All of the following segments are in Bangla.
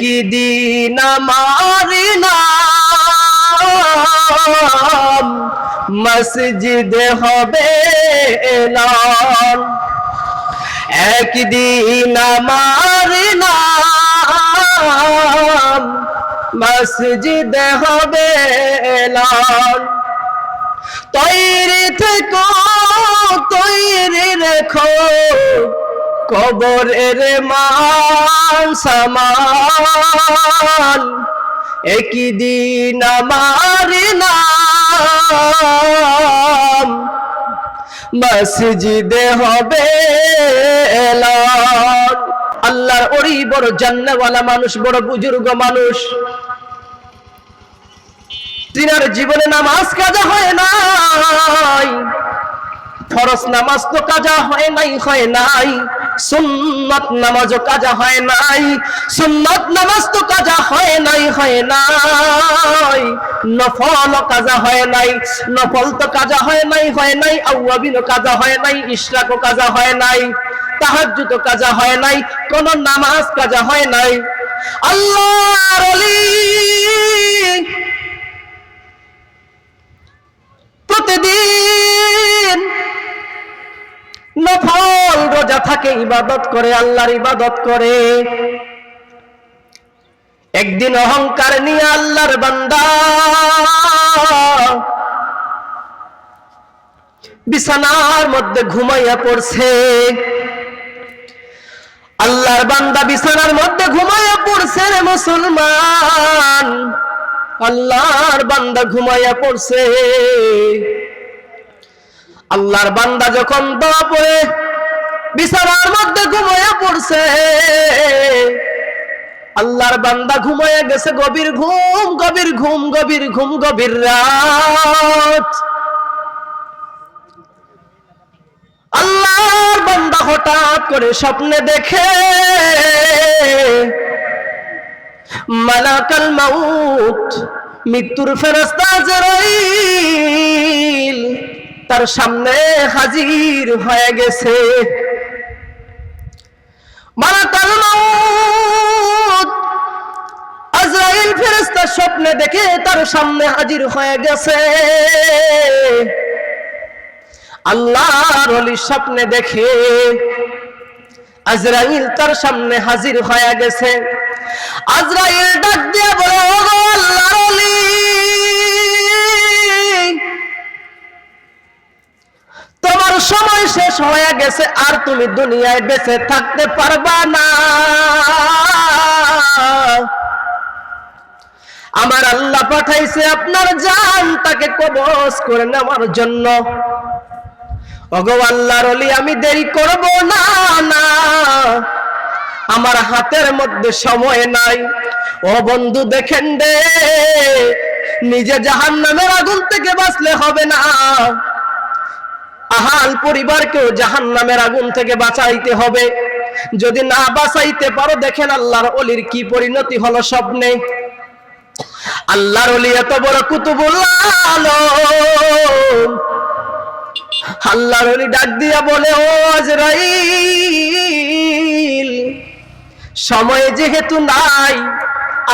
একই দিন আমার নাম মসজিদে হবে এলান, একদিন আমার নাম মসজিদে হবে এলান। তৈরি থেকো তৈরি রেখো কবরের মান সামান, একই দিন আমার নাম মসজিদে হবে এলান। আল্লাহর ওলি বড় জান্নাতওয়ালা মানুষ, বড় বুজুর্গ মানুষ, তিনার জীবনে নামাজ কাজা হয় নাই, ফরজ নামাজ তো কাজা হয় নাই, সুন্নাত নামাজও কাজা হয় নাই, সুন্নাত নামাজ তো কাজা হয় নাই, নফল কাজা হয় নাই, নফল তো কাজা হয় নাই, আওয়াবিনও কাজা হয় নাই, ইশরাকও কাজা হয় নাই, তাহাজ্জুদও কাজা হয় নাই, কোন নামাজ কাজা হয় নাই। আল্লাহর ওলি প্রতিদিন নফল রোজা থাকে, ইবাদত করে, আল্লাহর ইবাদত করে। একদিন অহংকার নিয়ে আল্লাহর বান্দা বিছানার মধ্যে ঘুমাইয়া পড়ছে, আল্লাহর বান্দা বিছানার মধ্যে ঘুমাইয়া পড়ছে রে মুসলমান, আল্লাহর বান্দা ঘুমাইয়া পড়ছে। আল্লাহর বান্দা যখন দোয়া পড়ে বিছানার মধ্যে ঘুমাইয়া পড়ছে, আল্লাহর বান্দা ঘুমাইয়া গেছে গভীর ঘুম, গভীর ঘুম, গভীর ঘুম, গভীর রাত। আল্লাহর বান্দা হঠাৎ করে স্বপ্নে দেখে মালাকাল মাউত, মৃত্যুর ফেরেশতা আজরাইল তার সামনে হাজির হয়ে গেছে। মালাকাল মাউত আজরাইল ফেরেশতা স্বপ্নে দেখে তার সামনে হাজির হয়ে গেছে। আল্লাহর ওলি স্বপ্নে দেখে আজরাইল তার সামনে হাজির হয়ে গেছে। আজরাইল ডাক দিয়ে বলে, ও আল্লাহর ওলি, তোমার সময় শেষ হয়ে গেছে, আর তুমি দুনিয়ায় বেঁচে থাকতে পারবা না। আমার আল্লাহ পাঠাইছে আপনার জানটাকে কবজ করে নেওয়ার জন্য। ওগো আল্লাহর ওলি, আমি দেরি করব না, না, আমার হাতের মধ্যে সময় নাই। ও বন্ধু দেখেন দে, নিজে জাহান্নামের আগুন থেকে বাঁচলে হবে না, আহাল পরিবারকেও জাহান্নামের আগুন থেকে বাঁচাইতে হবে। যদি না বাঁচাইতে পারো, দেখেন আল্লাহর ওলির কি পরিণতি হলো স্বপ্নে। আল্লাহর ওলি এত বড় কুতুবুল্লাহ আলম, আল্লাহর ওলি ডাক দিয়া বলে, ও আজরাইল, সময় যেহেতু নাই,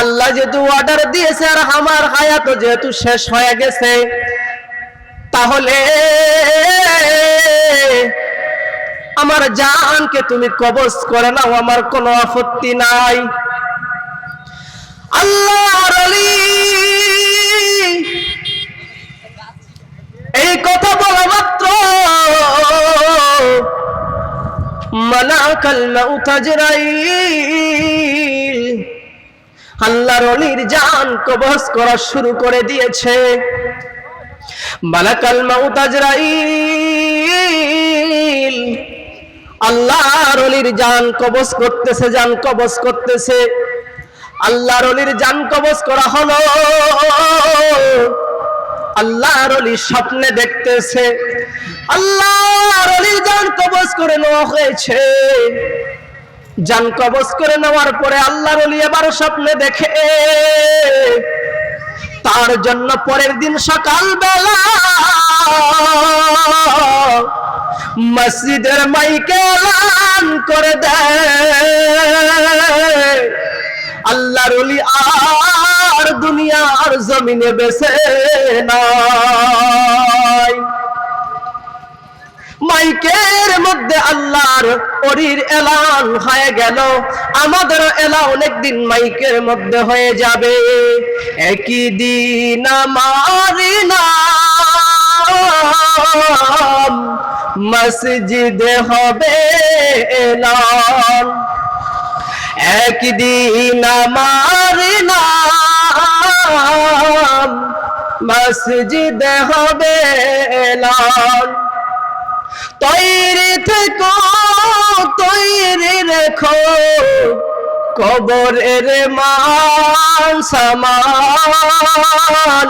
আল্লাহ যেহেতু অর্ডার দিয়েছে, আর আমার হায়াত যেহেতু শেষ হয়ে গেছে, তাহলে আমার জানকে তুমি কবজ করে নাও, আমার কোনো আপত্তি নাই। আল্লাহর ওলি এই কথা বলা মাত্র মালাকাল মাউত আজরাইল আল্লাহর ওলির জান কবজ করা শুরু করে দিয়েছে। মালাকাল মাউত আজরাইল আল্লাহর ওলির জান কবজ করতেছে, জান কবজ করতেছে। আল্লাহর ওলির জান কবজ করা হলো। আল্লাহর ওলি স্বপ্নে দেখতেছে আল্লাহর ওলির জান কবজ করে নেওয়া হয়েছে। জান কবজ করে নেওয়ার পরে আল্লাহর ওলি এবার স্বপ্নে দেখে তার জন্য পরের দিন সকালবেলা মসজিদের মাইকে এলান করে দেয়, আল্লাহর ওলি আর দুনিয়ার জমিনে বেঁচে নাই। মাইকের মধ্যে আল্লাহর ওলির এলান হয়ে গেল, আমাদের এলান একদিন মাইকের মধ্যে হয়ে যাবে। একই দিন আমার নাম মসজিদে হবে এলান, একদিন আমার নাম মসজিদে হবে এলান। তৈরি থেকো, তৈরি রেখো, কবরের মান সামান,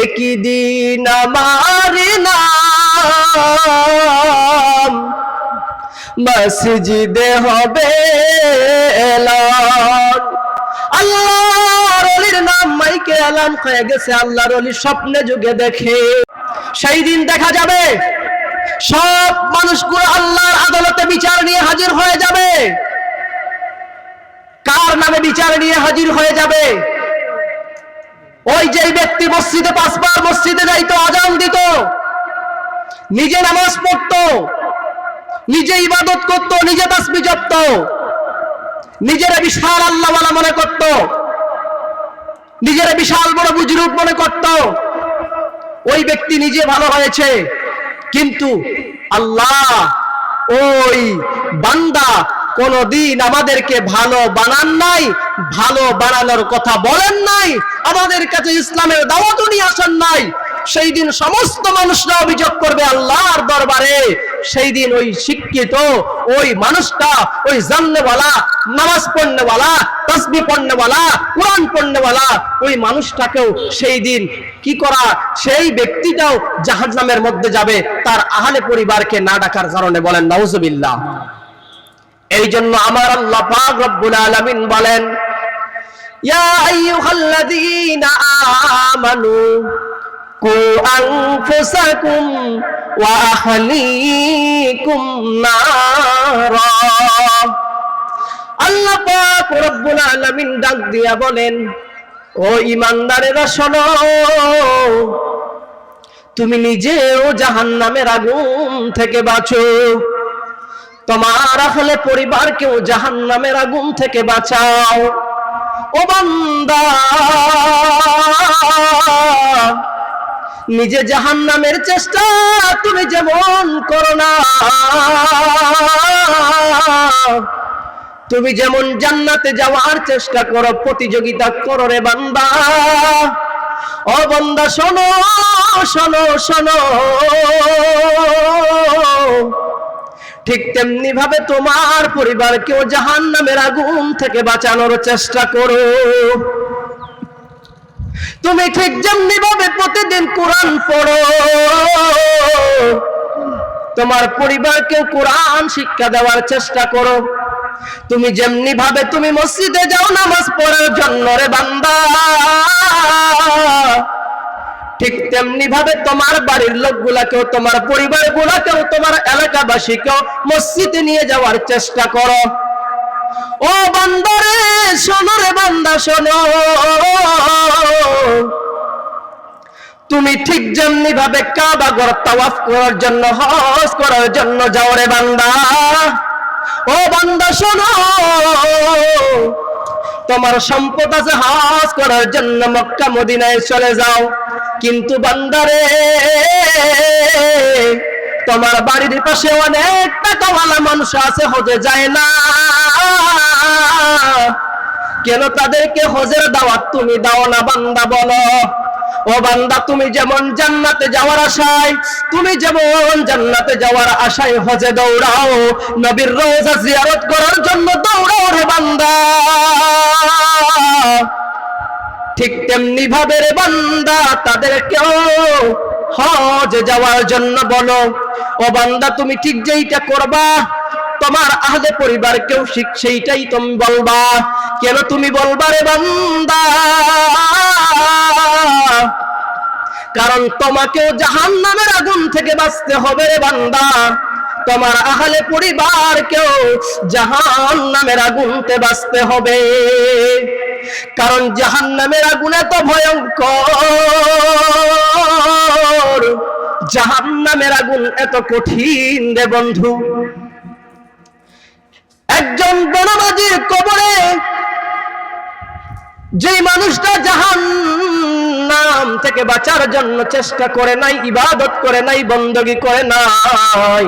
একই দিন আমার নাম মসজিদে হবে এলান। আল্লাহর ওলির নাম মাইকে এলান হয়ে গেছে। আল্লাহর ওলি স্বপ্নে যুগে দেখে, সেই দিন দেখা যাবে সব মানুষগুলো আল্লাহর আদালতে বিচার নিয়ে হাজির হয়ে যাবে। কার নামে বিচার নিয়ে হাজির হয়ে যাবে? ওই যে ব্যক্তি মসজিদে 5 বার মসজিদে যাইতো, আজান দিত, নিজে নামাজ পড়তো, নিজে ইবাদত করত, নিজে তাসবিহ জপত, নিজেরা বিশাল আল্লাহওয়ালা মনে করত, নিজেরা বিশাল বড় বুজুর্গ মনে করত। ওই ব্যক্তি নিজে ভালো হয়েছে, কিন্তু আল্লাহ ওই বান্দা কোনদিন আমাদেরকে ভালো বানান নাই, ভালো বানানোর কথা বলেন নাই, আমাদের কাছে ইসলামের দাওয়াতও নিয়ে আসেন নাই। সেই দিন সমস্ত মানুষরা অভিযোগ করবে আল্লাহর দরবারে। সেই দিন ওই শিক্ষিত ওই মানুষটা, ওই জাননেওয়ালা, নামাজ পড়নেওয়ালা, তাসবিহ পড়নেওয়ালা, কোরআন পড়নেওয়ালা, ওই মানুষটাকেও সেই দিন কি করা, সেই ব্যক্তিটাও জাহান্নামের মধ্যে যাবে তার আহলে পরিবারকে না ডাকার কারণে। বলেন নাউজুবিল্লাহ। এই জন্য আমার আল্লাহ পাক রব্বুল আলামিন বলেন, ইয়া আইয়ুহাল্লাযীনা আমানু কু আনফুসাকুম ওয়া আহলিকুম নারা। আল্লাহ পাক রব্বুল আলামিন ডাক দিয়া বলেন, ও ঈমানদারেরা শোনো, তুমি নিজেও জাহান্নামের আগুন থেকে বাঁচো, তোমার আহলে পরিবারকেও জাহান্নামের আগুন থেকে বাঁচাও। ও বান্দা, নিজে জাহান্নামের চেষ্টা তুমি যেমন করো না, তুমি যেমন জান্নাতে যাওয়ার চেষ্টা করো, প্রতিযোগিতা করো রে বান্দা। ও বান্দা শোনো শোনো শোনো, ঠিক তেমনি ভাবে তোমার পরিবারকেও জাহান্নামের আগুন থেকে বাঁচানোর চেষ্টা করো। তুমি ঠিক যেমনি ভাবে প্রতিদিন কোরআন পড়ো, তোমার পরিবারকেও কোরআন শিক্ষা দেওয়ার চেষ্টা করো। তুমি যেমনি ভাবে তুমি মসজিদে যাও নামাজ পড়ার জন্য রে বান্দা, ঠিক তেমনি ভাবে তোমার বাড়ির লোকগুলাকেও, তোমার পরিবার গুলাকেও, তোমার এলাকাবাসীকেও মসজিদে নিয়ে যাওয়ার চেষ্টা করো। ও বান্দারে শোনো রে বান্দা শোনো, তুমি ঠিক যেমনি ভাবে কাবা ঘর তাওয়াফ করার জন্য, হজ করার জন্য যাও রে বান্দা। ও বান্দা শোনো, তোমার সম্পদ আছে, হজ করার জন্য মক্কা মদিনায় চলে যাও, কিন্তু বান্দারে তোমার বাড়ির পাশে অনেক টাকাওয়ালা মানুষ আছে, হজে যায় না, কেন তাদেরকে হজের দাওয়াত তুমি দাও না বান্দা বলো? ও বান্দা, তুমি যেমন জান্নাতে যাওয়ার আশায়, তুমি যেমন জান্নাতে যাওয়ার আশায় হজে দৌড়াও, নবীর রওজা জিয়ারত করার জন্য দৌড়াও রে বান্দা, ঠিক তেমনি ভাবে রে বান্দা তাদেরকেও হজে যাওয়ার জন্য বলো। ও বান্দা, তুমি ঠিক যেইটা করবা, তোমার আহলে পরিবারকেও সেইটাই তুমি বলবা। কেন তুমি বলবা রে বান্দা? কারণ তোমাকেও জাহান্নামের আগুন থেকে বাঁচতে হবে রে বান্দা, তোমার আহলে পরিবারকেও জাহান্নামের আগুনতে বাঁচতে হবে। কারণ জাহান্নামের আগুন এত ভয়ঙ্কর, জাহান্নামের আগুন এত কঠিন রে বন্ধু। একজন বেনামাজির কবরে যে মানুষটা জাহান্নাম থেকে বাঁচার জন্য চেষ্টা করে নাই, ইবাদত করে নাই, বندگی করে নাই,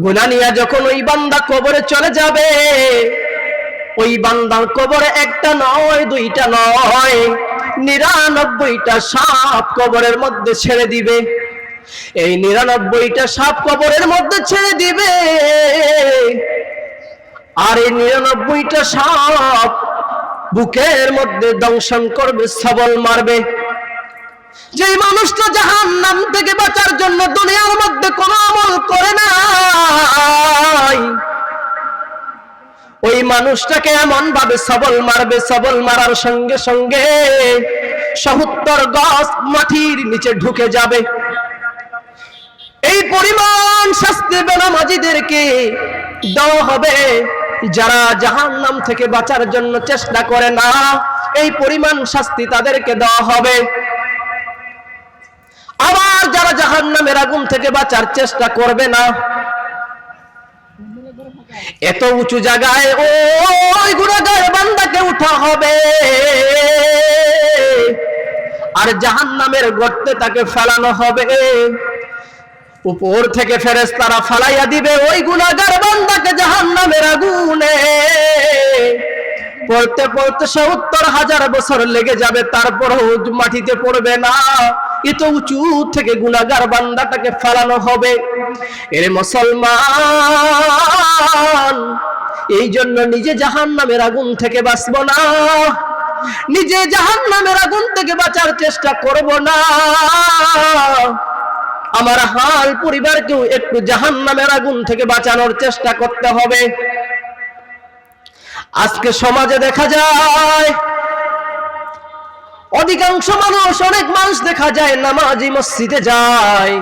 গুনাহ নিয়ে যখন ওই বান্দা কবরে চলে যাবে, ওই বান্দার কবরে একটা নয়, দুইটা নয়, 99টা সাপ কবরের মধ্যে ছেড়ে দিবে। এই 99টা সাপ কবরের মধ্যে ছেড়ে দিবে, আর এই 99টা সাপ বুকের মধ্যে দংশন করবে, সবল মারবে। যে মানুষটা জাহান্নাম থেকে বাঁচার জন্য দুনিয়ার মধ্যে কোনো আমল করে নাই, ওই মানুষটাকে এমন ভাবে সবল মারবে, সবল মারার সঙ্গে সঙ্গে 70 গজ মাটির নিচে ঢুকে যাবে। এই পরিমাণ শাস্তি বেনামাজিদেরকে দেওয়া হবে। যারা জাহান্নাম থেকে বাঁচার জন্য চেষ্টা করে না, এই পরিমাণ শাস্তি তাদেরকে দেওয়া হবে। আবার যারা জাহান্নামের আগুন থেকে বাঁচার চেষ্টা করবে না, এত উঁচু জায়গায় ওই গুনাহগার বান্দাকে উঠা হবে, আর জাহান্নামের গর্তে তাকে ফেলানো হবে। উপর থেকে ফেরেশতারা ফালাইয়া দিবে ওই গুনাহগার বান্দাকে জাহান্নামের আগুনে। পড়তে পড়তে 70,000 বছর লেগে যাবে, তারপরও মাটিতে পড়বে না। এত উঁচু থেকে গুনাহগার বান্দাটাকে ফেলানো হবে। এর মুসলমান, এই জন্য নিজে জাহান্নামের আগুন থেকে বাঁচব না, নিজে জাহান্নামের আগুন থেকে বাঁচার চেষ্টা করব না, আমার হাল পরিবারকেও একটু জাহান্নামের আগুন থেকে বাঁচানোর চেষ্টা করতে হবে। আজকে সমাজে দেখা যায় অধিকাংশ মানুষ, অনেক মানুষ দেখা যায় নামাজি মসজিদে যায়,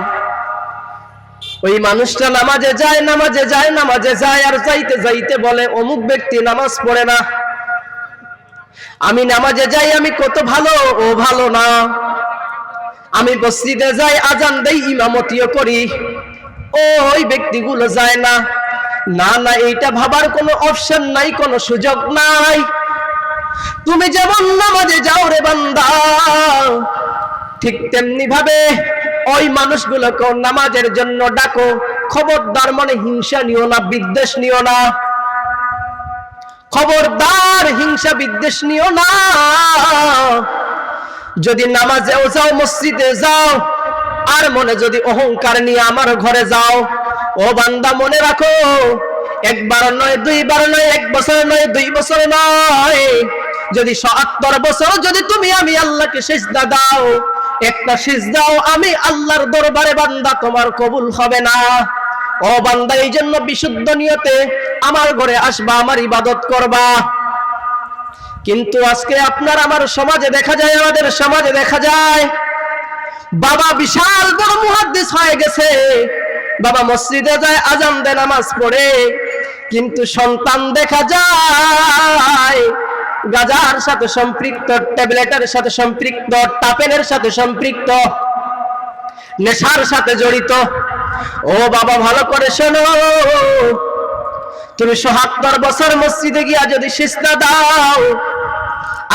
ওই মানুষটা নামাজে যায়, নামাজে যায়, নামাজে যায়, আর যাইতে যাইতে বলে অমুক ব্যক্তি নামাজ পড়ে না, আমি নামাজে যাই, আমি কত ভালো, ও ভালো না। আমি মসজিদে যাই, আজান দেই, ইমামতিও করি, ওই ব্যক্তিগুলো যায় না। না না, এইটা ভাবার কোনো অপশন নাই, কোনো সুযোগ নাই। তুমি যেমন নামাজে যাও রে বান্দা, ঠিক তেমনি ভাবে ওই মানুষগুলোকে নামাজের জন্য ডাকো। খবরদার মনে হিংসা নিও না, বিদ্বেষ নিও না, খবরদার হিংসা বিদ্বেষ নিও না। যদি নামাজেও যাও, মসজিদে যাও, আর মনে যদি অহংকার নিয়ে আমার ঘরে যাও, ও বান্দা মনে রাখো, একবার নয়, দুইবার নয়, 1 বছর নয়, 2 বছর নয়, যদি 70 বছর যদি তুমি আমি আল্লাহকে সিজদা দাও, একটা সিজদাও আমি আল্লাহর দরবারে বান্দা তোমার কবুল হবে না। ও বান্দা, এই জন্য বিশুদ্ধ নিয়তে আমার ঘরে আসবা, আমার ইবাদত করবা। কিন্তু আজকে আপনার আমার সমাজে দেখা যায়, আমাদের সমাজে দেখা যায়, বাবা বিশাল বড় মুহাদ্দিস হয়ে গেছে, বাবা মসজিদে যায়, আজান দেয়, নামাজ পড়ে, কিন্তু সন্তান দেখা যায় গাজার সাথে সম্পৃক্ত, ট্যাবলেটের সাথে সম্পৃক্ত, টাপেনের সাথে সম্পৃক্ত, নেশার সাথে জড়িত। ও বাবা, ভালো করে শোনো, তুমি ৭৭ বছর মসজিদে গিয়া যদি সিজদা দাও,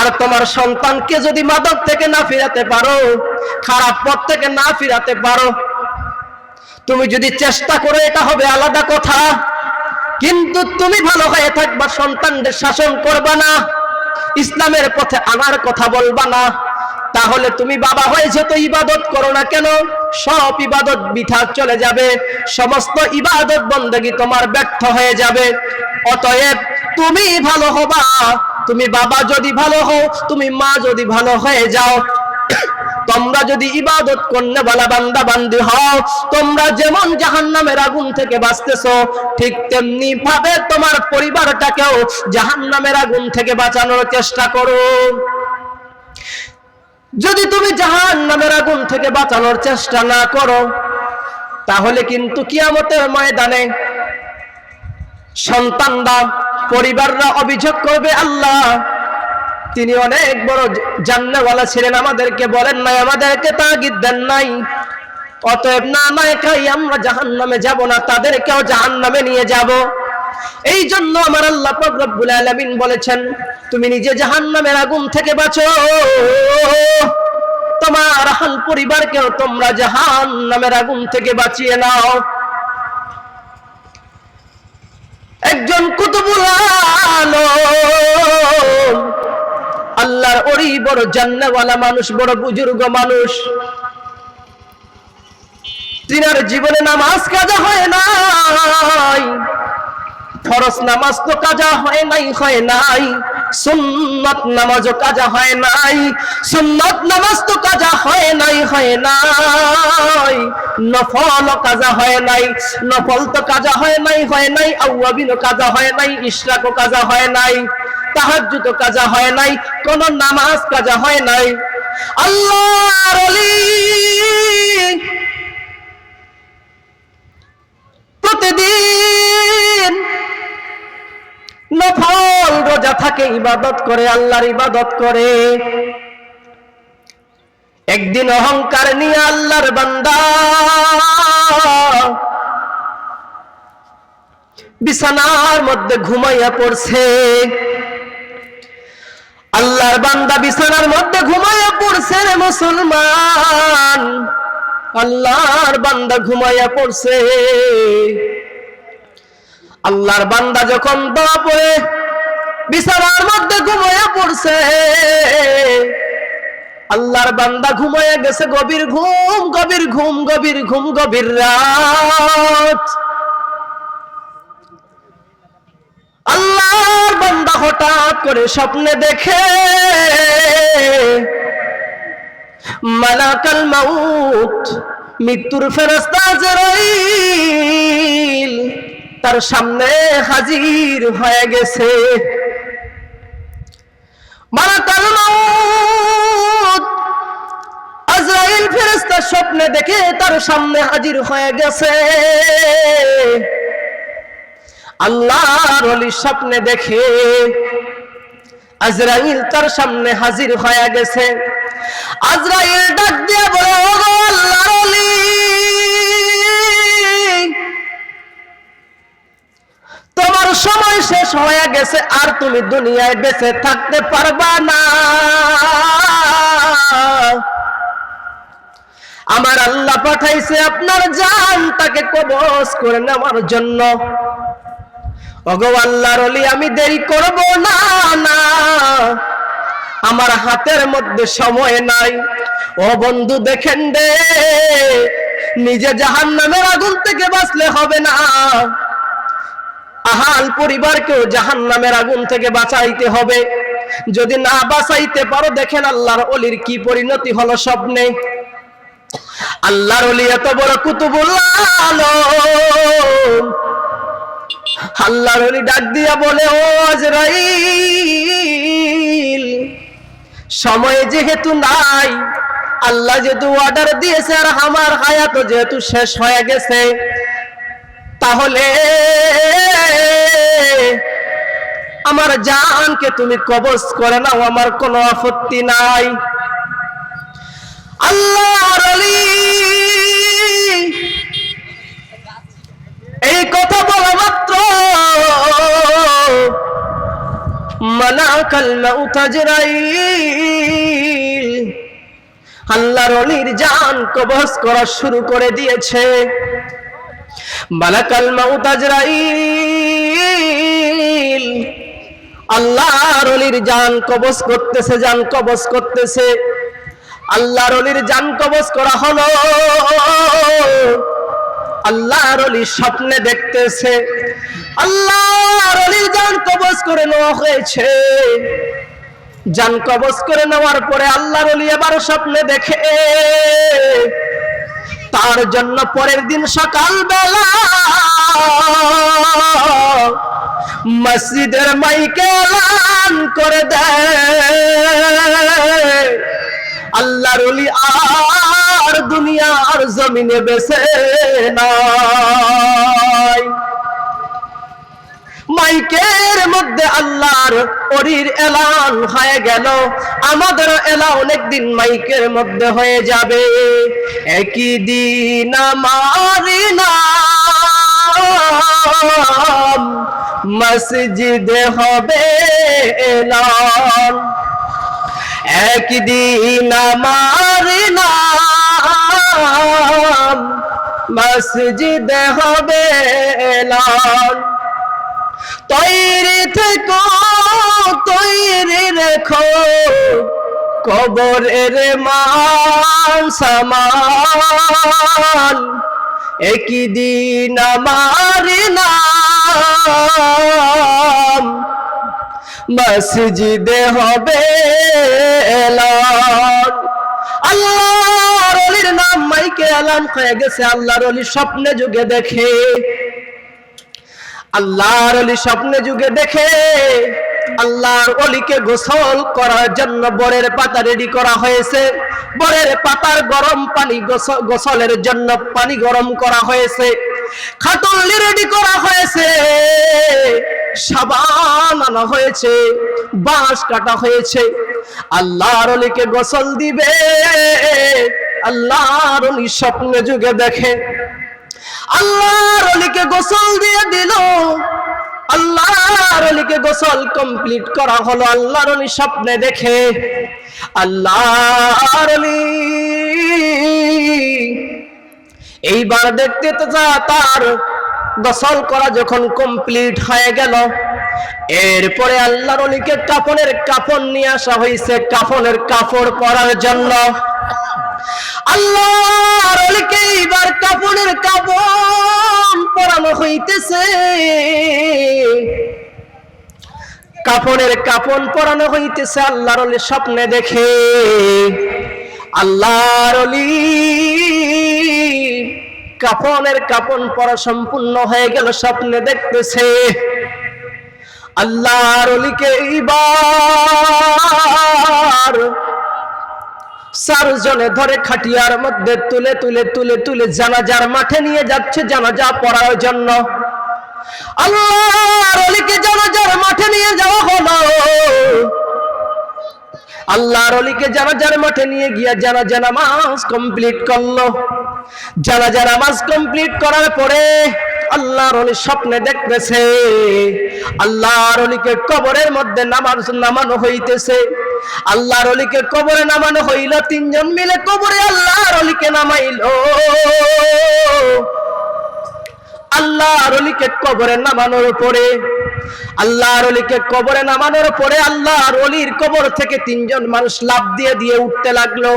আর তোমার সন্তানকে যদি মাদক থেকে না ফিরাতে পারো, খারাপ পথ থেকে না ফিরাতে পারো, তুমি যদি চেষ্টা করো, এটা হবে আলাদা কথা। কিন্তু তুমি ভালো হয়ে থাকবা, সন্তানদের শাসন করবা না, ইসলামের পথে আনার কথা বলবা না, তাহলে তুমি বাবা হয়ে যত ইবাদত করো না কেন, সব ইবাদত বৃথা চলে যাবে, সমস্ত ইবাদত বندگی তোমার ব্যর্থ হয়ে যাবে। অতএব তুমি ভালো হবা, তুমি বাবা যদি ভালো হও, তুমি মা যদি ভালো হয়ে যাও, তোমরা যদি ইবাদত করনে वाला বান্দা বান্দি হও, তোমরা যেমন জাহান্নামের আগুন থেকে বাঁচতেছো, ঠিক তেমনি ভাবে তোমার পরিবারটাকেও জাহান্নামের আগুন থেকে বাঁচানোর চেষ্টা করো। যদি তুমি জাহান্নামের আগুন থেকে বাঁচানোর চেষ্টা না করো, তাহলে কিন্তু কিয়ামতের ময়দানে সন্তানরা, পরিবাররা অভিযোগ করবে, আল্লাহ তিনি অনেক বড় জান্নাতওয়ালা ছিলেন, আমাদেরকে বলেন নাই, আমাদেরকে তাগিদ দেন নাই, অতএব না খাই আমরা জাহান্নামে যাব না, তাদেরকেও জাহান্নামে নিয়ে যাব। এই জন্য আমার আল্লাহ পাক রব্বুল আলামিন বলেছেন, তুমি নিজে জাহান্নামের আগুন থেকে বাঁচো, তোমার আহল পরিবারকেও তোমরা জাহান্নামের আগুন থেকে বাঁচিয়ে নাও। একজন কুতুবুল আলম, আল্লাহর ওলি, বড় জান্নাতওয়ালা মানুষ, বড় বুজুর্গ মানুষ, তিনার জীবনে নামাজ কাজা হয় নাই, ফরজ নামাজ তো কাজা হয় নাই, সুন্নাত নামাজও কাজা হয় নাই, সুন্নাত নামাজ তো কাজা হয় নাই, নফল কাজা হয় নাই, নফল তো কাজা হয় নাই, আওয়াবিনও কাজা হয় নাই, ইশরাকও কাজা হয় নাই, তাহাজ্জুদও কাজা হয় নাই, কোন নামাজ কাজা হয় নাই। আল্লাহর ওলি প্রতিদিন নফল রোজা থাকে, ইবাদত করে, আল্লাহর ইবাদত করে। একদিন অহংকার নিয়ে আল্লাহর বান্দা বিছানার মধ্যে ঘুমাইয়া পড়ছে, আল্লাহর বান্দা বিছানার মধ্যে ঘুমাইয়া পড়ছে রে মুসলমান, আল্লাহর বান্দা ঘুমাইয়া পড়ছে। আল্লাহর বান্দা যখন দোয়া পড়ে বিছানার মধ্যে ঘুমাইয়া পড়ছে, আল্লাহর বান্দা ঘুমাইয়া গেছে, গভীর ঘুম, গভীর ঘুম, গভীর ঘুম, গভীর রাত। আল্লাহর বান্দা হঠাৎ করে স্বপ্নে দেখে মালাকাল মাউত, মৃত্যুর ফেরেশতা আজরাইল তার সামনে হাজির হয়ে গেছে। মালাকাল মাউত আজরাইল ফেরেশতা স্বপ্নে দেখে তার সামনে হাজির হয়ে গেছে। আল্লাহর ওলি স্বপ্নে দেখে আজরাইল তার সামনে হাজির হয়ে গেছে। আজরাইল ডাক দিয়ে বলে, ও আল্লাহর ওলি, তোমার সময় শেষ হয়ে গেছে, আর তুমি দুনিয়ায় বেঁচে থাকতে পারবা না। আমার আল্লাহ পাঠাইছে আপনার জানটাকে কবজ করে নেওয়ার জন্য। ওগো আল্লাহর ওলি, আমি দেরি করব না, আমার হাতের মধ্যে সময় নাই। ও বন্ধু দেখেন দে, নিজে জাহান্নামের আগুন থেকে বাঁচলে হবে না, আহাল পরিবারকেও জাহান্নামের আগুন থেকে বাঁচাইতে হবে। যদি না বাঁচাইতে পারো, দেখেন আল্লাহর ওলির কি পরিণতি হলো স্বপ্নে। আল্লাহর ওলি এত বড় কুতুবুল আলম, আল্লাহর ওলি ডাক দিয়া বলে, ও আজরাইল, সময় যেহেতু নাই, আল্লাহ যেহেতু অর্ডার দিয়েছে, আর আমার হায়াত যেহেতু শেষ হয়ে গেছে, তাহলে আমার জানকে তুমি কবজ করে নাও, আমার কোনো আপত্তি নাই। আল্লাহর ওলি এই কথা বলা মাত্র মালাকাল মাউত আজরাইল আল্লাহর ওলির জান কবজ করা শুরু করে দিয়েছে। মালাকাল মাউত আজরাইল আল্লাহর ওলির জান কবজ করতেছে, জান কবজ করতেছে। আল্লাহর ওলির জান কবজ করা হলো। আল্লাহর ওলি স্বপ্নে দেখতেছে আল্লাহর ওলির জান কবজ করে নেওয়া হয়েছে। জান কবজ করে নেওয়ার পরে আল্লাহর ওলি এবার স্বপ্নে দেখে তার জন্য পরের দিন সকালবেলা মসজিদের মাইকে এলান করে দেয়, আল্লাহর ওলি আর আর দুনিয়ার জমিনে বেঁচে নাই। মাইকের মধ্যে আল্লাহর ওলির এলান হয়ে গেল, আমাদের এলান একদিন মাইকের মধ্যে হয়ে যাবে। একই দিন আমার নাম মসজিদে হবে এলান, একদিন আমার নাম মসজিদে হবে এলান। তৈরি থেকো, তৈরি রেখো কবরের মান সামান, একই দিন আমার নাম মসজিদে হবে এলান। আল্লাহর ওলির নাম মাইকে এলান হয়ে গেছে। আল্লাহর ওলি স্বপ্নে যুগে দেখে, আল্লাহর ওলি স্বপ্নে যুগে দেখে আল্লাহর ওলিকে গোসল করার জন্য বরের পাতা রেডি করা হয়েছে। বরের পাতার গরম পানি, গোসলের জন্য পানি গরম করা হয়েছে, খাটুলি রেডি করা হয়েছে, সাবান আনা হয়েছে, বাঁশ কাটা হয়েছে। আল্লাহর ওলিকে গোসল দিবে। আল্লাহর ওলি স্বপ্নে যুগে দেখে, আল্লাহর ওলিকে গোসল দিয়ে দিল। আল্লাহর ওলিকে গোসল কমপ্লিট করা হলো। আল্লাহর ওলি স্বপ্নে দেখে, আল্লাহর ওলি এইবার দেখতে তো তার গোসল করা যখন কমপ্লিট হয়ে গেল, এরপরে আল্লাহর ওলিকে কাফনের কাপড় নিয়ে আসা হয়েছে, কাফনের কাপড় পরার জন্য। আল্লাহর ওলিকে এইবার কাফনের কাপড় পরানো হইতেছে, কাফনের কাপড় পরানো হইতেছে। আল্লাহর ওলি স্বপ্নে দেখে, আল্লাহর ওলি কাফনের কাপড় পরা সম্পূর্ণ হয়ে গেল, স্বপ্নে দেখতেছে। আল্লাহর ওলিকে এইবার চারজনে ধরে খাটিয়ার মধ্যে তুলে তুলে তুলে তুলে জানাজার মাঠে নিয়ে যাচ্ছে, জানাজা পড়ার জন্য। আল্লাহর ওলিকে জানাজার মাঠে নিয়ে যাওয়া হলো। আল্লাহর ওলিকে জানাজার মাঠে নিয়ে গিয়া জানাজা নামাজ কমপ্লিট করলো। জানাজা নামাজ কমপ্লিট করার পরে আল্লাহর ওলি স্বপ্নে দেখতেছে আল্লাহর ওলিকে কবরের মধ্যে নামানো হইতেছে। আল্লাহর ওলিকে কবরে নামানো হইল, তিনজন মিলে কবরে আল্লাহর ওলিকে নামাইলো। আল্লাহর ওলিকে কবরে নামানোর পরে, আল্লাহর ওলিকে কবরে নামানোর পরে আল্লাহর ওলির কবর থেকে তিনজন মানুষ লাফ দিয়ে দিয়ে উঠতে লাগলো।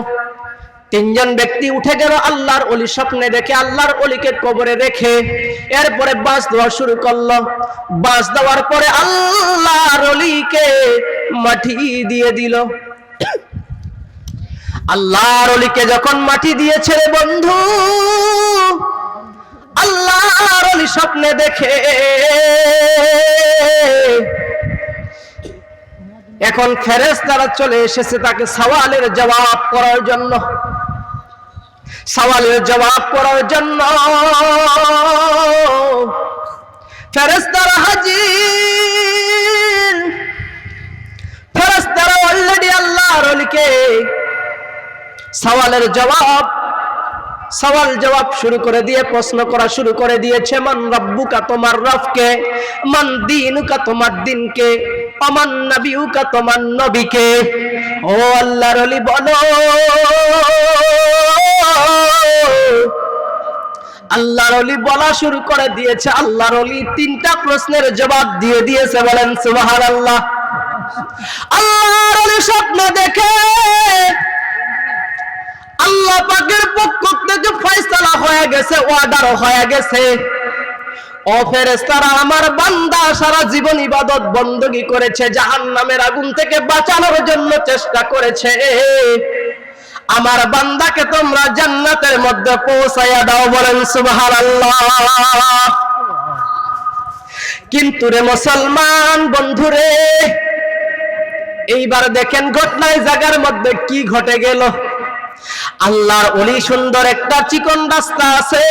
তিনজন ব্যক্তি উঠে গেল। আল্লাহর ওলি স্বপ্নে দেখে আল্লাহর ওলিকে কবরে রেখে এরপরে বাঁশ দেওয়া শুরু করলো। বাঁশ দেওয়ার পরে আল্লাহর ওলিকে মাটি দিয়ে দিল। আল্লাহর ওলিকে যখন মাটি দিয়েছে রে বন্ধু, আল্লাহর ওলি স্বপ্নে দেখে এখন ফেরেশতারা চলে এসেছে তাকে সওয়ালের জবাব করার জন্য। সওয়ালের জবাব করার জন্য ফেরেশতারা হাজির। ফেরেশতারা অলরেডি আল্লাহর ওলিকে সওয়ালের সওয়াল জবাব শুরু করে দিয়ে প্রশ্ন করা শুরু করে দিয়েছে। মান রাব্বুকা, তোমার রবকে, মান দীনুকা, তোমার দিনকে, আমান নবিউকা, তোমার নবীকে। ও আল্লাহর ওলি বলো। আল্লাহর ওলি বলা শুরু করে দিয়েছে। আল্লাহর ওলি তিনটা প্রশ্নের জবাব দিয়ে দিয়েছে। বলেন সুবহানাল্লাহ। আল্লাহর ওলি স্বপ্ন দেখে আল্লাহ পাকের পক্ষ থেকে ফয়সালা হয়ে গেছে, অর্ডার হয়ে গেছে। ও ফেরেশতারা, আমার বান্দা সারা জীবন ইবাদত বندگی করেছে, জাহান্নামের আগুন থেকে বাঁচানোর জন্য চেষ্টা করেছে। আমার বান্দাকে তোমরা জান্নাতের মধ্যে পৌঁছায়া দাও। বলেন সুবহানাল্লাহ। কিন্তু রে মুসলমান বন্ধুরে, এইবার দেখেন ঘটনায় জায়গার মধ্যে কি ঘটে গেল। আল্লাহর ওলি সুন্দর একটা চিকন রাস্তা আছে,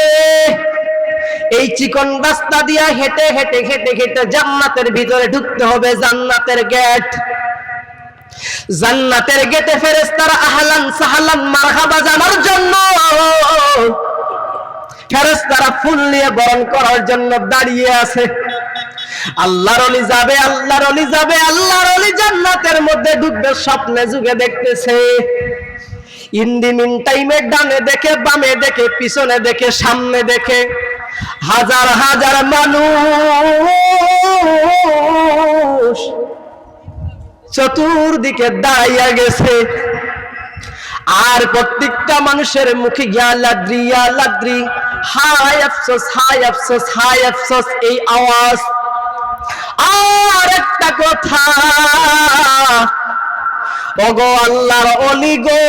এই চিকন রাস্তা দিয়া হেঁটে হেঁটে হেঁটে হেঁটে জান্নাতের ভিতরে ঢুকতে হবে। জান্নাতের গেট, জান্নাতের গেটে ফেরেশতারা আহলান সাহলান মারহাবা জানার জন্য, ফেরেশতারা ফুল নিয়ে বরণ করার জন্য দাঁড়িয়ে আছে। আল্লাহর ওলি যাবে, আল্লাহর ওলি যাবে, আল্লাহর ওলি জান্নাতের মধ্যে ঢুকবে। স্বপ্নে যুগে দেখতেছে, ইন্দি মিন টাইমে ডানে দেখে, বামে দেখে, পিছনে দেখে, সামনে দেখে, হাজার হাজার মানুষ চতুর্দিকে দাঁড়াইয়া গেছে। আর প্রত্যেকটা মানুষের মুখে ইয়া লাদ্রি ইয়া লাদ্রি, হায় আফসোস হায় আফসোস হায় আফসোস এই আওয়াজ। আর একটা কথা, ওগো আল্লাহর ওলি গো,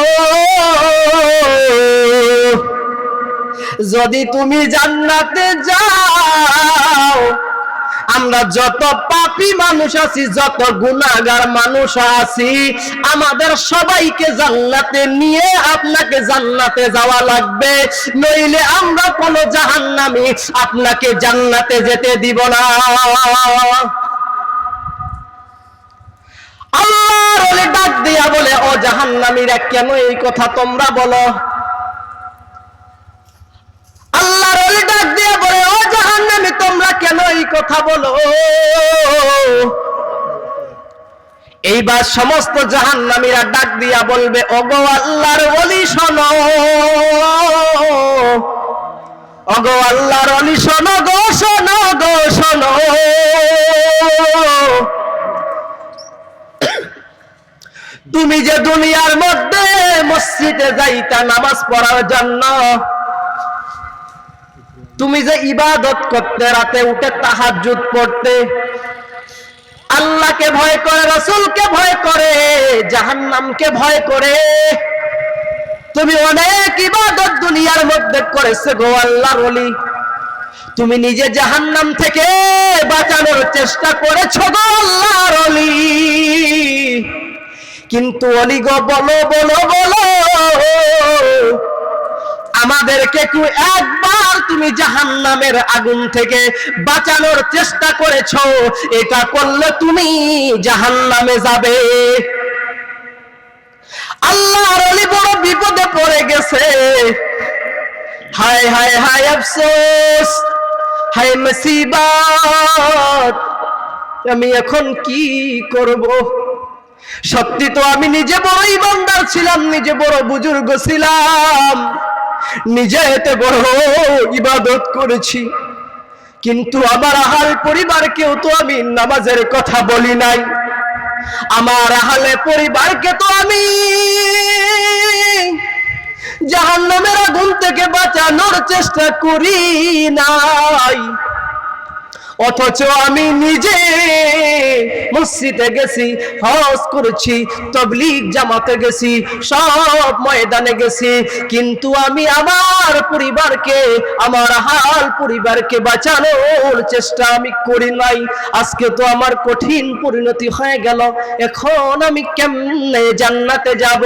যদি তুমি জান্নাতে যাও, আমরা যত পাপী মানুষ আছি, যত গুনাহগার মানুষ আছি, আমাদের সবাইকে জান্নাতে নিয়ে আপনাকে জান্নাতে যাওয়া লাগবে, নইলে আমরা কোন জাহান্নামী আপনাকে জান্নাতে যেতে দিব না। আল্লাহর ওলি ডাক দিয়া বলে, ও জাহান্নামীরা, কেন এই কথা তোমরা বলো? আল্লাহর ওলি ডাক দিয়া বলে, ও জাহান্নামী, তোমরা কেন এই কথা বলো? এইবার সমস্ত জাহান্নামীরা ডাক দিয়া বলবে, ওগো আল্লাহর ওলি শোনো, ওগো আল্লাহর ওলি শোনো গো, শোনো গো, শোনো। তুমি যে দুনিয়ার মধ্যে মসজিদে যাইতা নামাজ পড়ার জন্য, তুমি যে ইবাদত করতে, রাতে উঠে তাহাজ্জুদ পড়তে, আল্লাহকে ভয় করে, রাসূলকে ভয় করে, জাহান্নামকে ভয় করে, তুমি অনেক ইবাদত দুনিয়ার মধ্যে করেছো গো আল্লাহর ওলি, তুমি নিজে জাহান্নাম থেকে বাঁচানোর চেষ্টা করেছো গো আল্লাহর ওলি, কিন্তু ওলি গো বলো বলো বলো, আমাদেরকে একটু একবার তুমি জাহান্নামের আগুন থেকে বাঁচানোর চেষ্টা করেছো, এটা করলে তুমি জাহান্নামে যাবে। আল্লাহর ওলি বড় বিপদে পড়ে গেছে। হায় হায় হায় আফসোস, হায় মুসিবত, আমি এখন কি করব? সত্যি তো আমি নিজে বড় ইমানদার ছিলাম, নিজে বড় বুজুর্গ ছিলাম, নিজে এতে বড় ইবাদত করেছি, কিন্তু আমার আহাল পরিবারকেও তো আমি নামাজের কথা বলি নাই, আমার আহালে পরিবারকে তো আমি জাহান্নামের আগুন থেকে বাঁচানোর চেষ্টা করি নাই, অথচ আমি নিজে মসজিদে গেছি, হজ করেছি, তাবলীগ জামাতে গেছি, সব ময়দানে গেছি, কিন্তু আমি আমার পরিবারকে, আমার হাল পরিবারকে বাঁচানোর চেষ্টা আমি করি নাই। আজকে তো আমার কঠিন পরিণতি হয়ে গেল, এখন আমি কেমনে জান্নাতে যাব?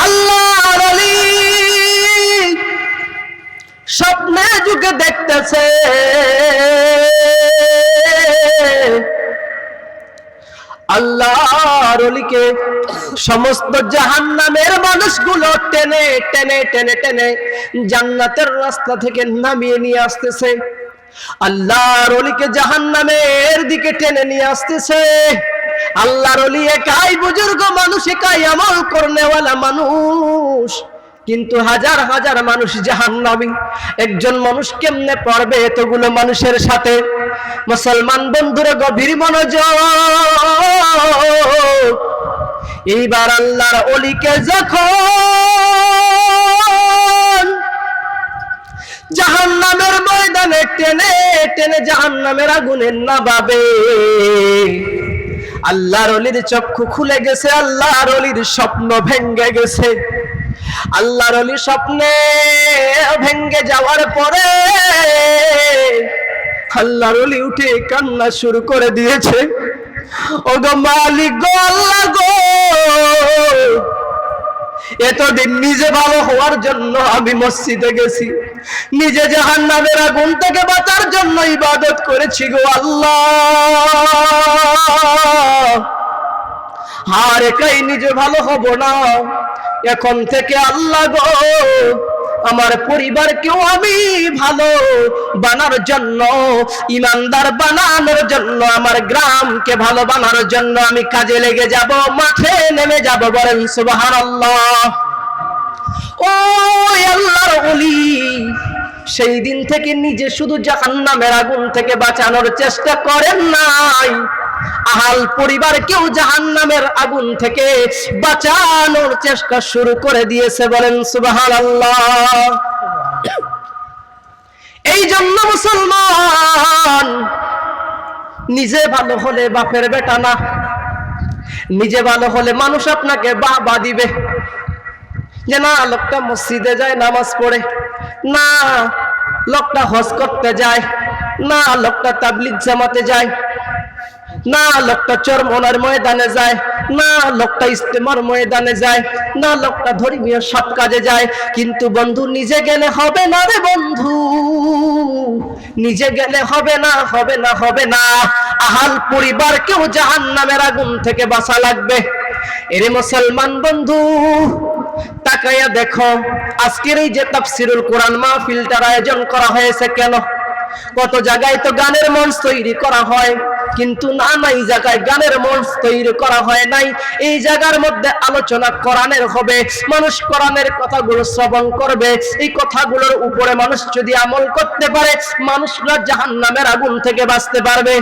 আল্লাহর ওলি স্বপ্নে যুগে দেখতেছে, আল্লাহর ওলিকে সমস্ত জাহান্নামের মানুষগুলো টেনে টেনে টেনে টেনে জান্নাতের রাস্তা থেকে নামিয়ে নিয়ে আসতেছে। আল্লাহর ওলিকে জাহান্নামের দিকে টেনে নিয়ে আসতেছে। আল্লাহর ওলি একাই বুজুর্গ মানুষ, একাই আমল করনেওয়ালা মানুষ, কিন্তু হাজার হাজার মানুষ জাহান্নামী। একজন মানুষ কেমনে পড়বে এতগুলো মানুষের সাথে? মুসলমান বন্ধুরা গভীর মনোযোগ। এইবার আল্লাহর ওলিকে যখন জাহান্নামের ময়দানে টেনে টেনে জাহান্নামের আগুনে নামাবে, আল্লাহর ওলির চক্ষু খুলে গেছে, আল্লাহর ওলির স্বপ্ন ভেঙে গেছে। আল্লাহর ওলি স্বপ্নে ভেঙে যাওয়ার পরে আল্লাহর ওলি উঠে কান্না শুরু করে দিয়েছে। ওগো মালিক গো, আল্লাহ গো, এতদিন নিজে ভালো হওয়ার জন্য আমি মসজিদে গেছি, নিজে জাহান্নামের আগুন থেকে বাঁচার জন্য ইবাদত করেছি গো আল্লাহ। আর একাই নিজে ভালো হব না, এখন থেকে আল্লাহ গো আমার পরিবারকেও আমি ভালো বানার জন্য, ইমানদার বানানোর জন্য, আমার গ্রামকে ভালো বানানোর জন্য আমি কাজে লেগে যাব, মাঠে নেমে যাব। বলেন সুবহানাল্লাহ। ও আল্লাহর ওলি সেই দিন থেকে নিজে শুধু জাহান্নামের আগুন থেকে বাঁচানোর চেষ্টা করেন নাই, আহাল পরিবারকেও জাহান্নামের আগুন থেকে বাঁচানোর চেষ্টা শুরু করে দিয়েছে। বলেন সুবহানাল্লাহ। এই জন্য মুসলমান নিজে ভালো হলে বাপের বেটা না, নিজে ভালো হলে মানুষ আপনাকে বাহবা দিবে, যে না লোকটা মসজিদে যায় নামাজ পড়ে, না লোকটা হজ করতে যায়, না লোকটা তাবলিগ জামাতে যায়, না লোকটা চরমনার ময়দানে যায়, না লোকটা ইস্তেমার ময়দানে যায়, না লোকটা ধর্মীয় সব কাজে যায়। কিন্তু বন্ধু নিজে গেলে হবে না রে বন্ধু, নিজে গেলে হবে না, হবে না, হবে না। আহাল পরিবারকেও জাহান্নামের আগুন থেকে বাঁচা লাগবে। এরে মুসলমান বন্ধু তাকাইয়া দেখো, আজকের এই যে তাফসীরুল কোরআন মাহফিলটার আয়োজন করা হয়েছে কেন? কত জায়গায় তো গানের মঞ্চ তৈরি করা হয়, কিন্তু না এই জায়গায় গানের মঞ্চ তৈরি করা হয় নাই। এই জায়গার মধ্যে আলোচনা কোরআনের হবে, মানুষ কোরআনের কথাগুলো শ্রবণ করবে। এই কথাগুলোর উপরে মানুষ যদি আমল করতে পারে, মানুষরা জাহান্নামের আগুন থেকে বাঁচতে পারবে।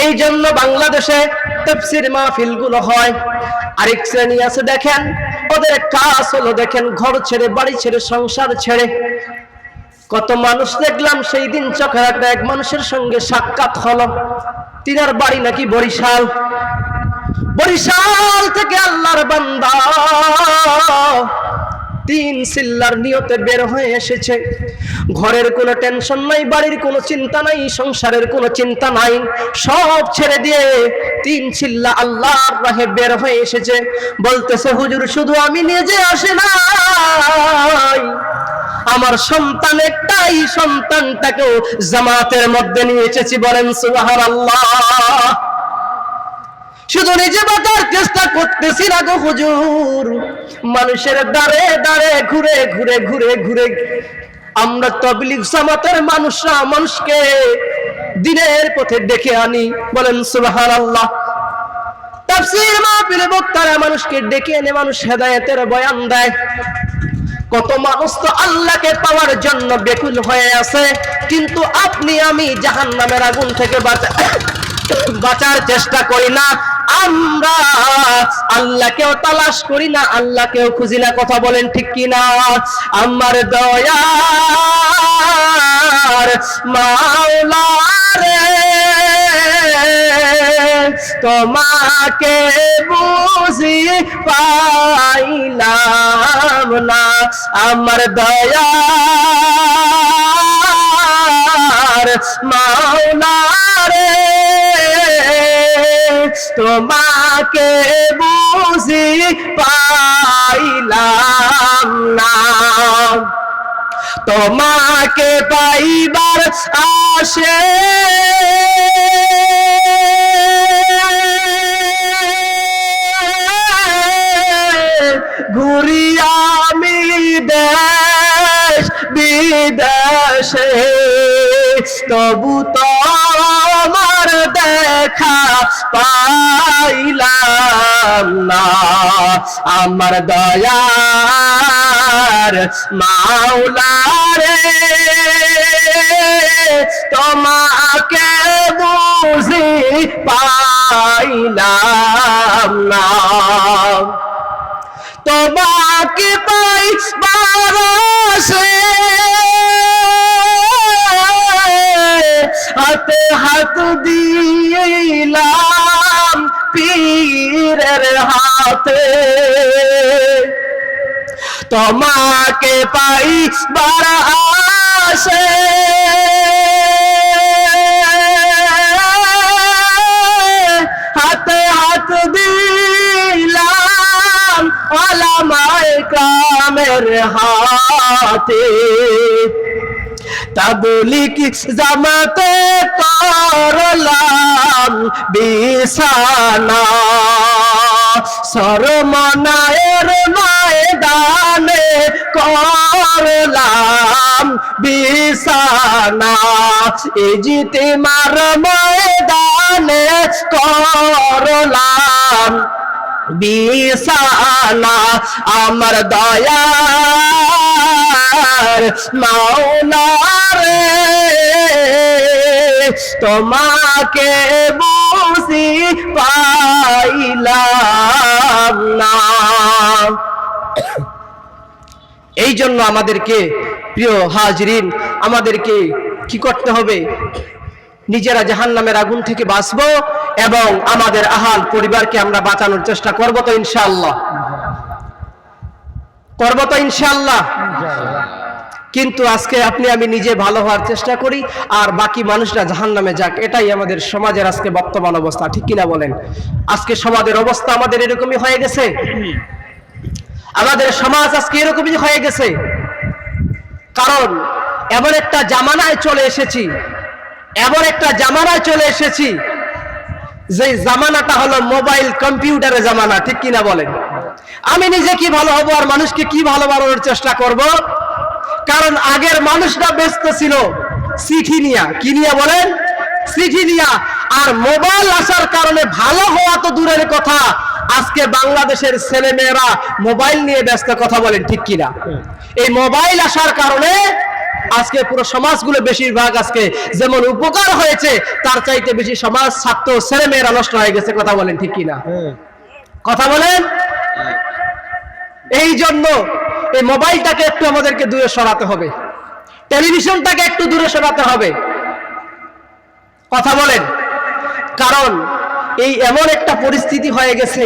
এই জন্য বাংলাদেশে তাফসীর মাহফিল গুলো হয়। আরেক শ্রেণী আছে দেখেন, ওদের কাজ হলো দেখেন ঘর ছেড়ে, বাড়ি ছেড়ে, সংসার ছেড়ে। কত মানুষ দেখলাম সেই দিন চোখে একটা এক মানুষের সঙ্গে সাক্ষাৎ হলো, তিনার বাড়ি নাকি বরিশাল। বরিশাল থেকে আল্লাহর বান্দা 3 চিল্লার নিয়তে বের হয়ে এসেছে। ঘরের কোনো টেনশন নাই, বাড়ির কোনো চিন্তা নাই, সংসারের কোনো চিন্তা নাই, সব ছেড়ে দিয়ে 3 চিল্লা আল্লাহর রাহে বের হয়ে এসেছে। বলতেছে হুজুর শুধু আমি নিজে আসে নাই, আমার সন্তান একটাই, সন্তানটাকেও জামাতের মধ্যে নিয়ে এসেছি। বলেন সুবহানাল্লাহ। শুধু নিজে বাঁচার চেষ্টা করতেছি না গো হুজুর, মানুষের দাঁড়ে দাঁড়ে ঘুরে ঘুরে ঘুরে ঘুরে আমরা তাবলীগ জামাতের মানুষরা মানুষকে দিনের পথে ডেকে আনি। বলেন সুবহানাল্লাহ। তাফসীর মাহফিলে বক্তারা মানুষকে ডেকে এনে মানুষ হেদায়েতের বয়ান দেয়। কত মানুষ তো আল্লাহকে পাওয়ার জন্য বেকুল হয়ে আছে, কিন্তু আপনি আমি জাহান্নামের আগুন থেকে বাঁচার চেষ্টা করি না। আমরা আল্লাহকেও তালাশ করি না, আল্লাহকেও খুঁজি না। কথা বলেন ঠিক কিনা? আমার দয়ার মাওলা রে তোমাকে বুঝি পাইলাম না, আমার দয়ার মাওলা রে তোমাকে বুঝি পাইলাম না। তোমাকে পাইবার আসে ঘুরি আমি দেশ বিদেশে, তবু তোমার দেখা পাইলাম না, আমার দয়ার মাওলা রে তোমাকে বুঝি পাইলাম না। তোমাকে পাইবার আসে হাতে হাত দিলাম পীরের হাতে, তোমাকে পাইবার আসে হাতে হাত দিলাম আলা জাহান্নামের হাতে। তাবলীগ জামাতে করলাম বিছানা, শরমনায়ের ময়দানে করলাম বিছানা, ইজতিমার ময়দানে করলাম বিছানা। আমার দয়ার মাওলা রে, তোমাকে বুঝি পাইলাম না। এই জন্য আমাদেরকে প্রিয় হাজরিন, আমাদেরকে কি করতে হবে? নিজেরা জাহান্নামের আগুন থেকে বাঁচবো এবং আমাদের আহাল পরিবারকে আমরা বাঁচানোর চেষ্টা করব তো ইনশাআল্লাহ? করব তো ইনশাআল্লাহ? কিন্তু আজকে আপনি আমি নিজে ভালো হওয়ার চেষ্টা করি আর বাকি মানুষরা জাহান্নামে যাক, এটাই আমাদের সমাজের আজকে বর্তমান অবস্থা, ঠিক কিনা বলেন? আজকে সমাজের অবস্থা আমাদের এরকমই হয়ে গেছে, আমাদের সমাজ আজকে এরকমই হয়ে গেছে। কারণ এমন একটা জামানায় চলে এসেছি, এমন একটা জামানায় চলে এসেছি যে জামানাটা হলো মোবাইল কম্পিউটারের জামানা, ঠিক কিনা বলেন? আমি নিজে কি ভালো হব আর মানুষকে কি ভালো বানানোর চেষ্টা করব? কারণ আগের মানুষরা ব্যস্ত ছিল চিঠি নিয়া, কি নিয়া বলেন? চিঠি নিয়া। আর মোবাইল আসার কারণে ভালো হওয়া তো দূরের কথা, আজকে বাংলাদেশের ছেলে মেয়েরা মোবাইল নিয়ে ব্যস্ত, কথা বলেন ঠিক কিনা? এই মোবাইল আসার কারণে আজকে পুরো সমাজগুলো বেশিরভাগ আজকে যেমন উপকার হয়েছে তার চাইতে বেশি সমাজ, ছাত্র, ছেলে মেয়েরা নষ্ট হয়ে গেছে, কথা বলেন ঠিক কিনা? কথা বলেন। এই জন্য এই মোবাইলটাকে একটু আমাদেরকে দূরে সরাতে হবে, টেলিভিশনটাকে একটু দূরে সরাতে হবে, কথা বলেন। কারণ এই এমন একটা পরিস্থিতি হয়ে গেছে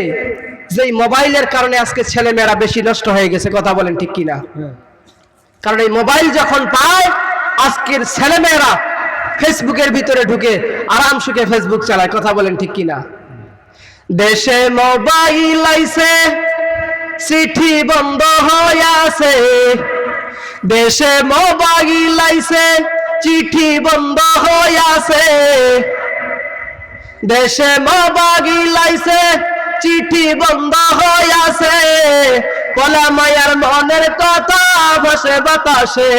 যে মোবাইলের কারণে আজকে ছেলে মেয়েরা বেশি নষ্ট হয়ে গেছে, কথা বলেন ঠিক কিনা? কারণ এই মোবাইল যখন পায় আজকের ছেলে মেয়েরা ফেসবুকের ভিতরে ঢুকে আরাম সুখে ফেসবুক চালায়, কথা বলেন ঠিক কিনা? দেশে মোবাইল আইছে, চিঠি বন্ধ হয়ে আছে, দেশে মোবাইল আইছে, চিঠি বন্ধ হয়ে আছে, দেশে মোবাইল আইছে, চিঠি বন্ধ হয়ে আছে, পলা মায়ার মনের কথা ভাসে বাতাসে,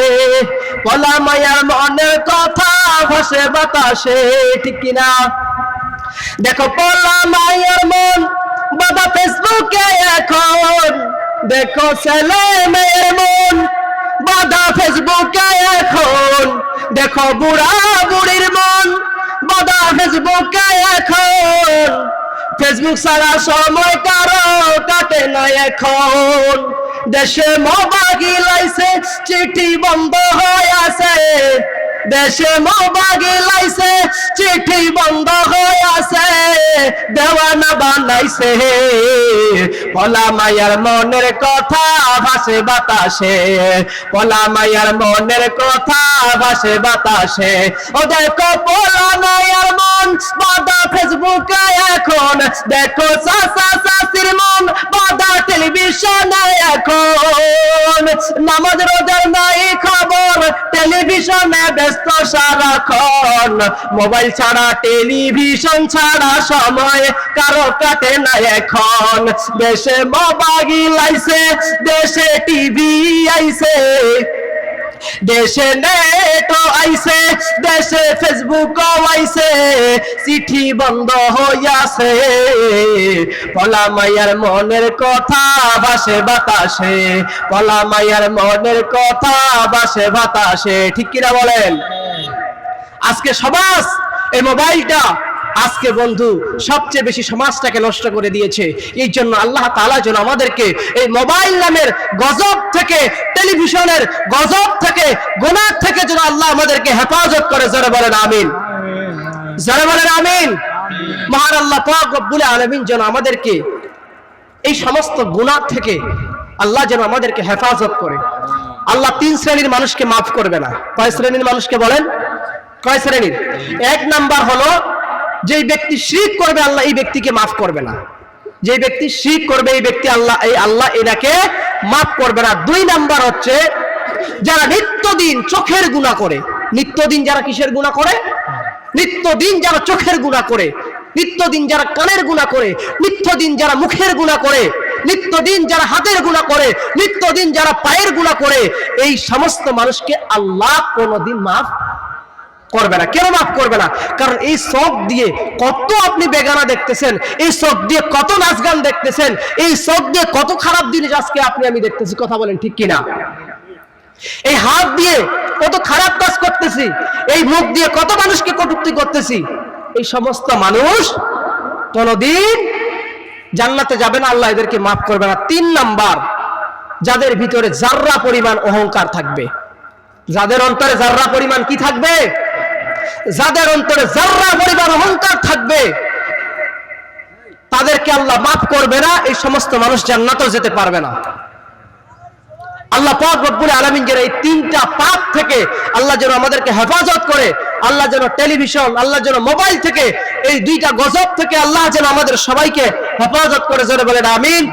পলা মায়ার মনের কথা ভাসে বাতাসে, ঠিক কিনা? দেখো পলা মায়ার মন বাবা ফেসবুকে এখন, দেখো ছেলে মেয়ের মন বাধা ফেসবুকে এখন, দেখো বুড়া বুড়ির মন বাধা ফেসবুকে এখন, ফেসবুক ছাড়া সময় কারো কাটে না এখন, দেশে মোবাইল আইছে, চিঠি বন্ধ হয়ে আছে, দেশে মোবাইল আইছে, চিঠি বন্ধ হয়ে আছে, দেওয়ানা বানাইছে, পলা মায়ার মনের কথা ভাসে বাতাসে, পলা মায়ার মনের কথা ভাসে বাতাসে, ও দেখো পলা মায়ার মন বাধা ফেসবুকে এখন, দেখো চাচা চাচির মন বাধা টেলিভিশনে এখন, নামাজ রোজার নাই খবর, টেলিভিশনে ব্যস্ত সারাক্ষণ, মোবাইল ছাড়া টেলিভিশন ছাড়া সময় কারো কাটে না এখন, দেশে মোবাইল আইছে, দেশে টিভি আইছে, দেশে নেট আইছে, দেশে ফেসবুক আইছে, চিঠি বন্ধ হইয়াছে, পলা মায়ার মনের কথা ভাসে বাতাসে, পলা মায়ার মনের কথা ভাসে বাতাসে, ঠিক কিনা বলেন? আজকে সমাজ এই মোবাইলটা আজকে বন্ধু সবচেয়ে বেশি সমাজটাকে নষ্ট করে দিয়েছে। এই জন্য আল্লাহ তাআলা যেন আমাদেরকে এই মোবাইল নামের গজব থেকে, টেলিভিশনের গজব থেকে, গুনাহ থেকে যেন আল্লাহ আমাদেরকে হেফাজত করে, জোরে বলেন আমিন, জোরে বলেন আমিন। মহান আল্লাহ পাক রব্বুল আলামিন যেন আমাদেরকে এই সমস্ত গুনাহ থেকে আল্লাহ যেন আমাদেরকে হেফাজত করে। আল্লাহ 3 শ্রেণীর মানুষকে মাফ করবে না। কয় শ্রেণীর মানুষকে বলেন? কয় শ্রেণীর? 1 নাম্বার হলো যে ব্যক্তি শিরক করবে আল্লাহ এই ব্যক্তিকে মাফ করবে না। যে ব্যক্তি শিরক করবে এই ব্যক্তি আল্লাহ এনাকে মাফ করবে না। 2 নাম্বার হচ্ছে যারা নিত্যদিন চোখের গুনাহ করে। নিত্যদিন যারা কিসের গুনাহ করে? নিত্যদিন যারা চোখের গুনাহ করে, নিত্যদিন যারা কানের গুনাহ করে, নিত্যদিন যারা মুখের গুনাহ করে, নিত্যদিন যারা হাতের গুনাহ করে, নিত্যদিন যারা পায়ের গুনাহ করে, এই সমস্ত মানুষকে আল্লাহ কোনোদিন মাফ করবে না। কেন মাফ করবে না? কারণ এই চোখ দিয়ে কত আপনি বেগানা দেখতেছেন, এই চোখ দিয়ে কত নাচ গান দেখতেছেন, এই চোখ দিয়ে কত খারাপ জিনিস আজকে আপনি আমি দেখতেছি। কথা বলেন ঠিক কিনা? এই হাত দিয়ে কত খারাপ কাজ করতেছি, এই মুখ দিয়ে কত মানুষকে কটূক্তি করতেছি। এই সমস্ত মানুষ কোনদিন জান্নাতে যাবে না, আল্লাহ এদেরকে মাফ করবে না। 3 নাম্বার, যাদের ভিতরে জাররা পরিমাণ অহংকার থাকবে। যাদের অন্তরে জাররা পরিমাণ কি থাকবে? যাদের অন্তরে জাররা পরিমাণ অহংকার থাকবে, তাদেরকে আল্লাহ মাফ করবে না। এই সমস্ত মানুষ জান্নাতেও যেতে পারবে না। আল্লাহ পাক রব্বুল আলামিন যেন এই 3টা পাপ থেকে আল্লাহ যেন আমাদেরকে হেফাজত করে, আল্লাহ যেন টেলিভিশন, আল্লাহ যেন মোবাইল থেকে, এই 2টা গজব থেকে আল্লাহ যেন আমাদের সবাইকে হেফাজত করে। জোরে বলেন আমিন।